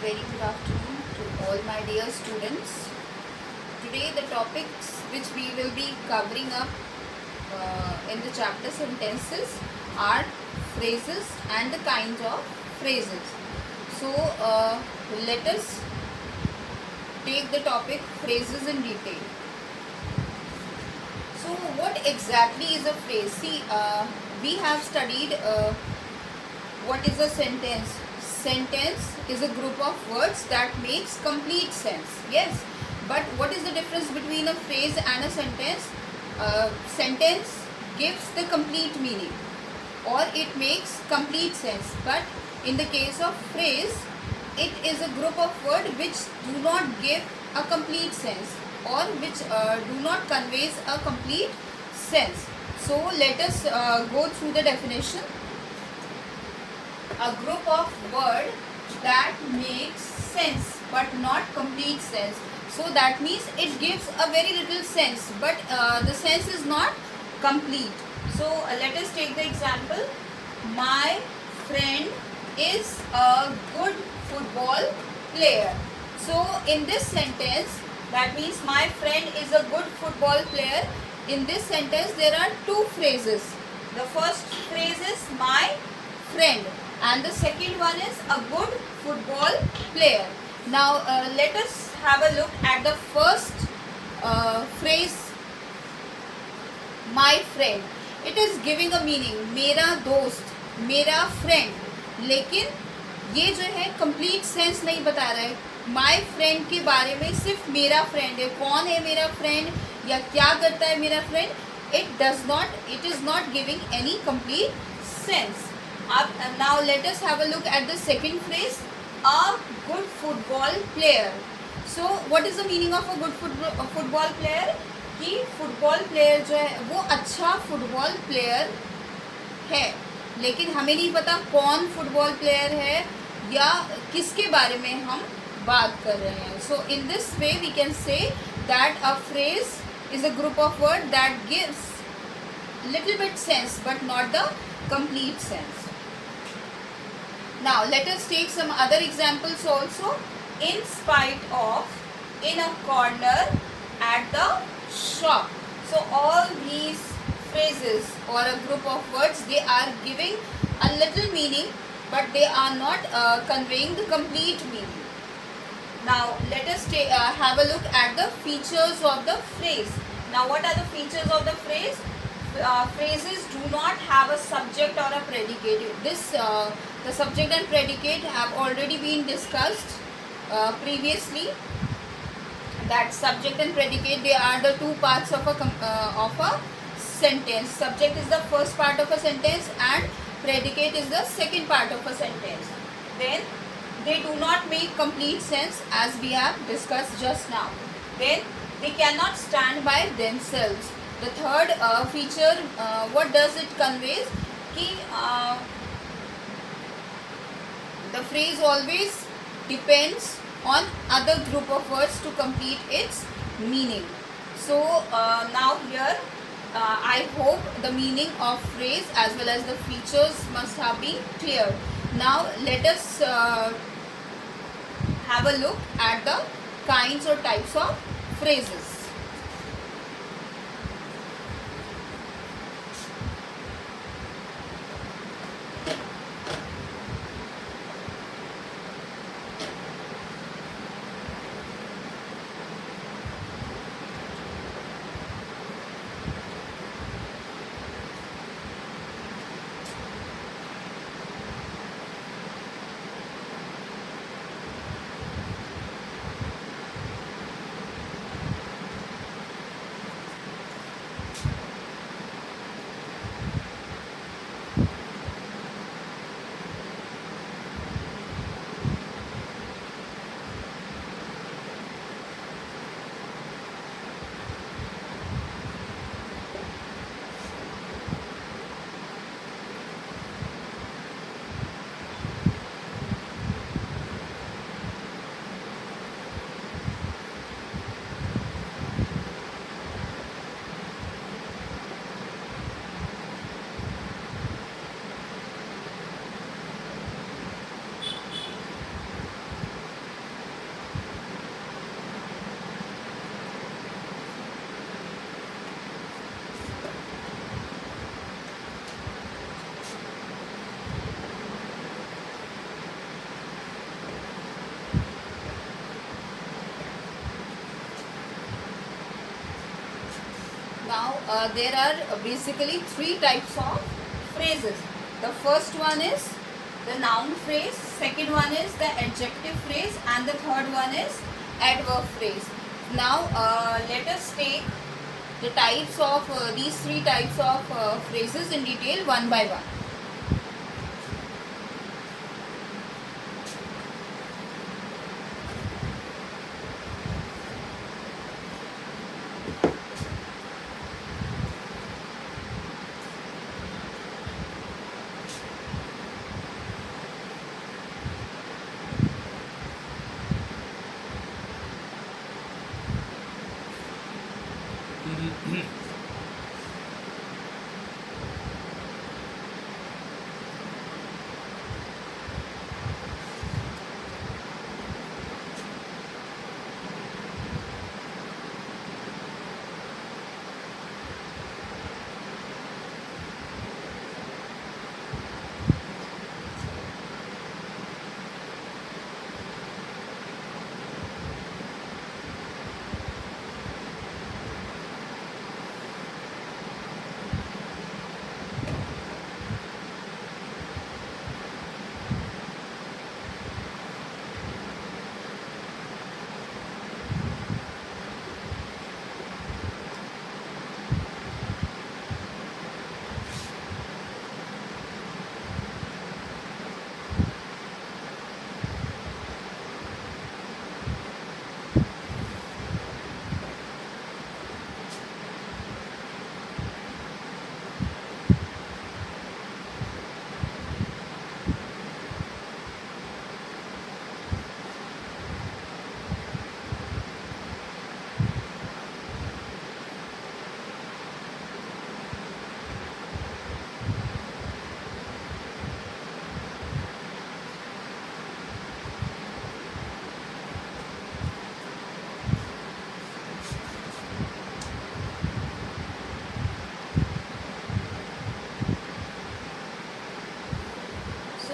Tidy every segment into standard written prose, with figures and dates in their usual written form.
very good afternoon to all my dear students. Today the topics which we will be covering up in the chapter sentences are phrases and the kinds of phrases. So let us take the topic phrases in detail. So what exactly is a phrase? See, we have studied what is a sentence. Sentence is a group of words that makes complete sense. Yes, but what is the difference between a phrase and a sentence? Sentence gives the complete meaning or it makes complete sense, but in the case of phrase, it is a group of words which do not give a complete sense or which do not conveys a complete sense. So let us go through the definition. A group of words that makes sense but not complete sense. So that means it gives a very little sense, but the sense is not complete. So let us take the example. My friend is a good football player. So in this sentence, that means my friend is a good football player. In this sentence, there are two phrases. The first phrase is my friend and the second one is a good football player. Now let us have a look at the first phrase, my friend. It is giving a meaning, मेरा दोस्त, मेरा friend, लेकिन ये जो है complete sense नहीं बता रहा है. My friend के बारे में सिर्फ मेरा friend है. कौन है मेरा friend या क्या करता है मेरा friend? It is not giving any complete sense. Now let us have a look at the second phrase, a good football player. So what is the meaning of a good football player? कि football player जो है वो अच्छा football player है, लेकिन हमें नहीं पता कौन फुटबॉल प्लेयर है या किसके बारे में हम बात कर रहे हैं. So in this way we can say that a phrase is a group of words that gives little bit sense but not the complete sense. Now let us take some other examples also. In spite of, in a corner, at the shop. So all these phrases or a group of words, they are giving a little meaning but they are not conveying the complete meaning. Now let us have a look at the features of the phrase. Now what are the features of the phrase? Phrases do not have a subject or a predicate. The subject and predicate have already been discussed previously. That subject and predicate, they are the two parts of a sentence. Subject is the first part of a sentence and predicate is the second part of a sentence. Then they do not make complete sense as we have discussed just now. Then they cannot stand by themselves. The third feature, what does it conveys? कि the phrase always depends on other group of words to complete its meaning. So now here I hope the meaning of phrase as well as the features must have been clear. Now let us have a look at the kinds or types of phrases. there are basically three types of phrases. The first one is the noun phrase, second one is the adjective phrase, and the third one is adverb phrase. Now let us take the types of these three types of phrases in detail one by one.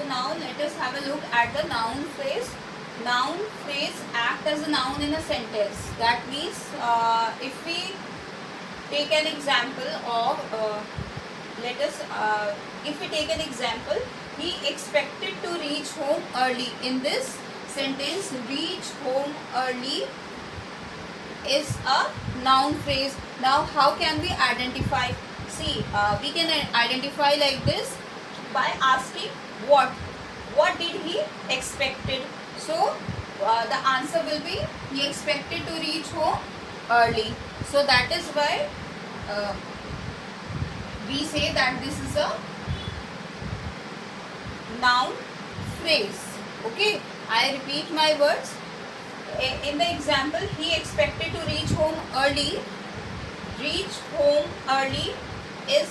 Now let us have a look at the noun phrase. Noun phrase act as a noun in a sentence. That means if we take an example of if we take an example, he expected to reach home early. In this sentence, reach home early is a noun phrase. Now how can we identify? See, we can identify like this by asking what did he expected. So the answer will be he expected to reach home early. So that is why we say that this is a noun phrase. Okay, I repeat my words. In the example, he expected to reach home early. Reach home early is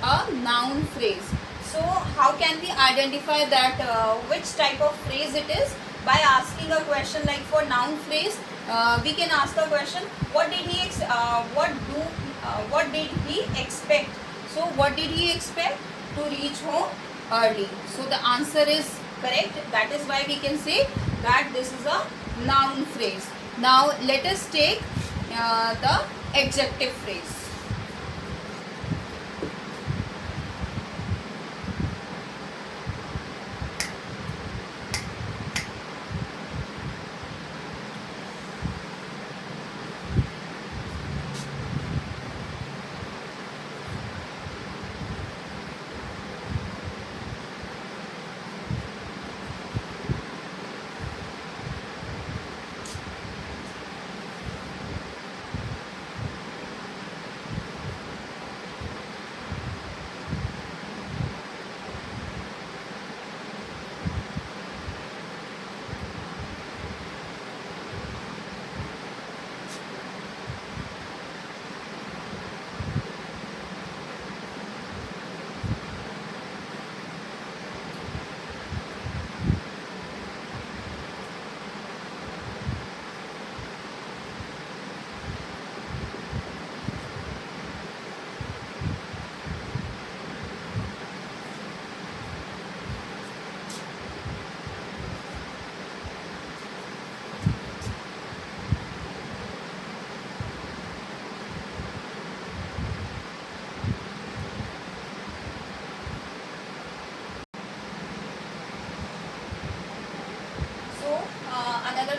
a noun phrase. So how can we identify that which type of phrase it is? By asking a question. Like for noun phrase, we can ask a question, what did he expect? So what did he expect? To reach home early. So the answer is correct. That is why we can say that this is a noun phrase. Now let us take the adjective phrase.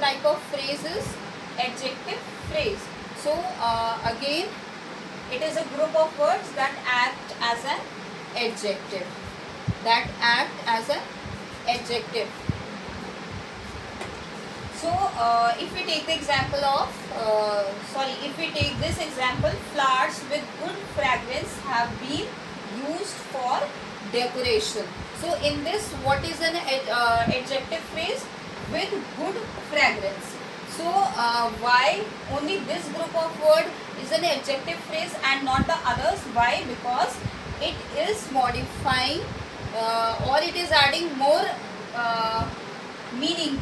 type of phrase is adjective phrase. So again, it is a group of words that act as an adjective. That act as an adjective. So if we take the example of, if we take this example, flowers with good fragrance have been used for decoration. So in this, what is an adjective phrase? With good fragrance. So why only this group of word is an adjective phrase and not the others? Why? Because it is modifying or it is adding more meaning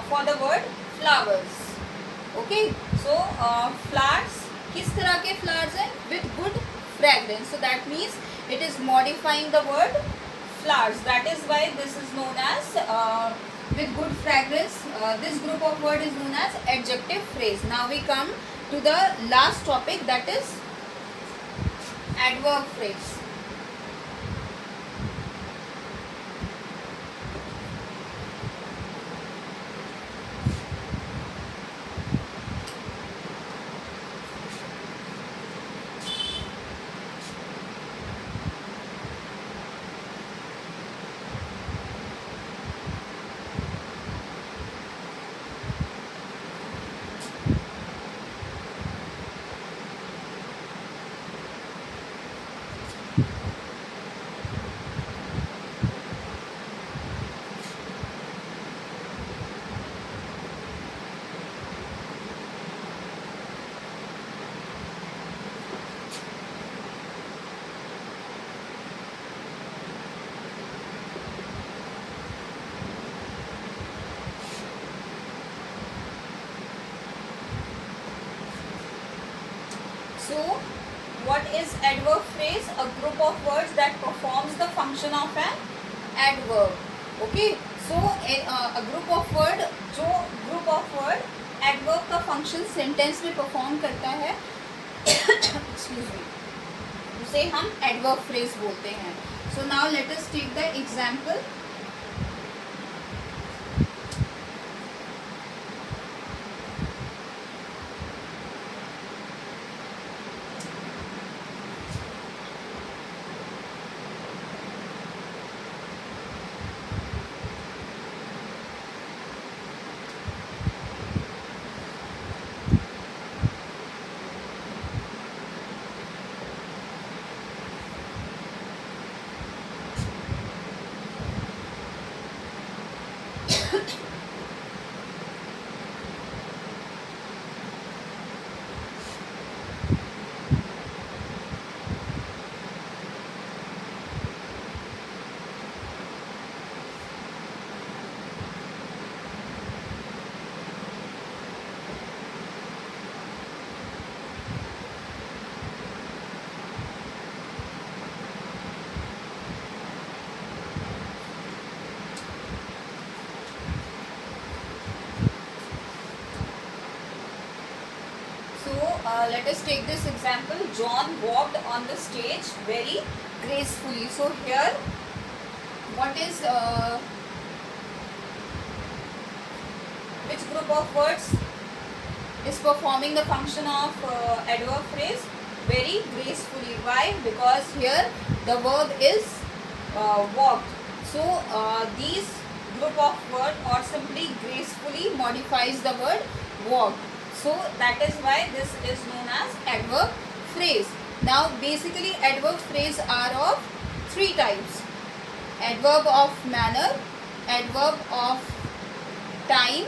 for the word flowers. Okay, so flowers, किस तरह के flowers हैं? With good fragrance. So that means it is modifying the word flowers. That is why this is known as with good fragrance. This group of word is known as adjective phrase. Now we come to the last topic, that is adverb phrase. So, what is adverb phrase? A group of words that performs the function of an adverb. Okay. So, a group of word, जो group of word adverb का function sentence में perform करता है, excuse me, उसे हम adverb phrase बोलते हैं. So now let us take the example. Let us take this example. John walked on the stage very gracefully. So here, what is which group of words is performing the function of adverb phrase? Very gracefully. Why? Because here the verb is walked. So these group of word or simply gracefully modifies the word walked. So that is why this is known as adverb phrase. Now basically adverb phrase are of three types: adverb of manner, adverb of time,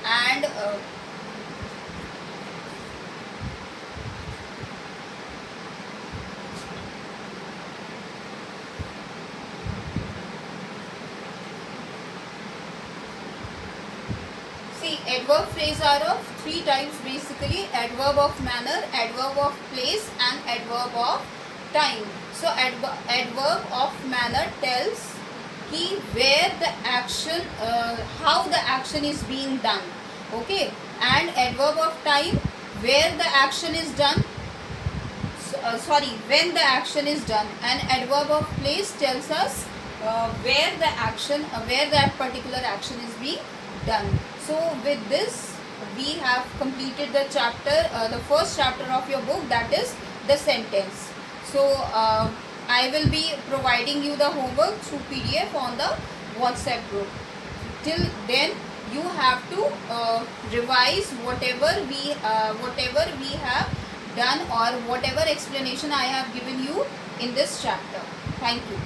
and adverb phrase are of three types basically: adverb of manner, adverb of place, and adverb of time. So adverb of manner tells कि where the action, how the action is being done. Okay, and adverb of time, where the action is done, when the action is done. And adverb of place tells us where the action, where that particular action is being done. So with this we have completed the chapter, the first chapter of your book, that is the sentence. So I will be providing you the homework through PDF on the WhatsApp group. Till then you have to revise whatever we have done, or whatever explanation I have given you in this chapter. Thank you.